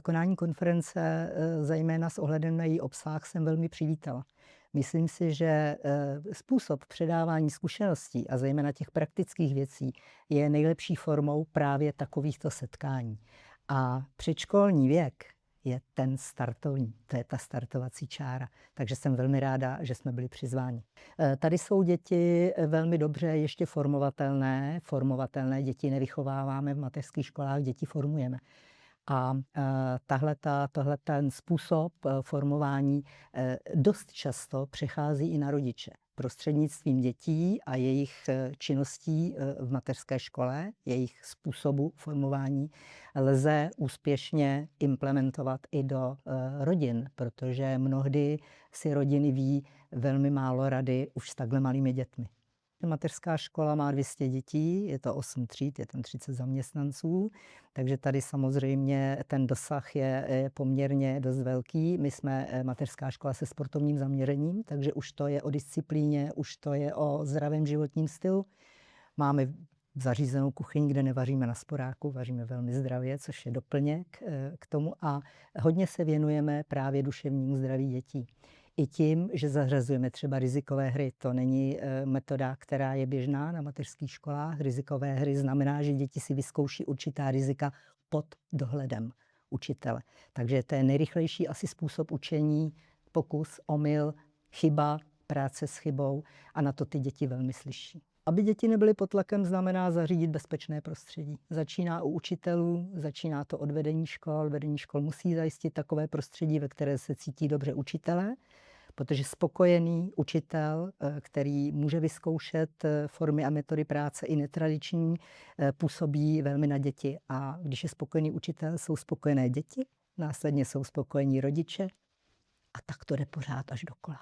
Konání konference, zejména s ohledem na její obsah, jsem velmi přivítala. Myslím si, že způsob předávání zkušeností a zejména těch praktických věcí je nejlepší formou právě takovýchto setkání. A předškolní věk je ten startovní, to je ta startovací čára. Takže jsem velmi ráda, že jsme byli přizváni. Tady jsou děti velmi dobře ještě formovatelné děti nevychováváme v mateřských školách, děti formujeme. A tohle ten způsob formování dost často přechází i na rodiče. Prostřednictvím dětí a jejich činností v mateřské škole, jejich způsobu formování lze úspěšně implementovat i do rodin, protože mnohdy si rodiny ví velmi málo rady už s takhle malými dětmi. Mateřská škola má 200 dětí, je to 8 tříd, je tam 30 zaměstnanců, takže tady samozřejmě ten dosah je poměrně dost velký. My jsme mateřská škola se sportovním zaměřením, takže už to je o disciplíně, už to je o zdravém životním stylu. Máme zařízenou kuchyň, kde nevaříme na sporáku, vaříme velmi zdravě, což je doplněk k tomu a hodně se věnujeme právě duševnímu zdraví dětí. I tím, že zařazujeme třeba rizikové hry. To není metoda, která je běžná na mateřských školách. Rizikové hry znamená, že děti si vyzkouší určitá rizika pod dohledem učitele. Takže to je nejrychlejší asi způsob učení, pokus, omyl, chyba, práce s chybou a na to ty děti velmi slyší. Aby děti nebyly pod tlakem, znamená zařídit bezpečné prostředí. Začíná u učitelů, začíná to od vedení škol. Vedení škol musí zajistit takové prostředí, ve které se cítí dobře učitelé, protože spokojený učitel, který může vyzkoušet formy a metody práce i netradiční, působí velmi na děti. A když je spokojený učitel, jsou spokojené děti, následně jsou spokojení rodiče a tak to jde pořád až dokola.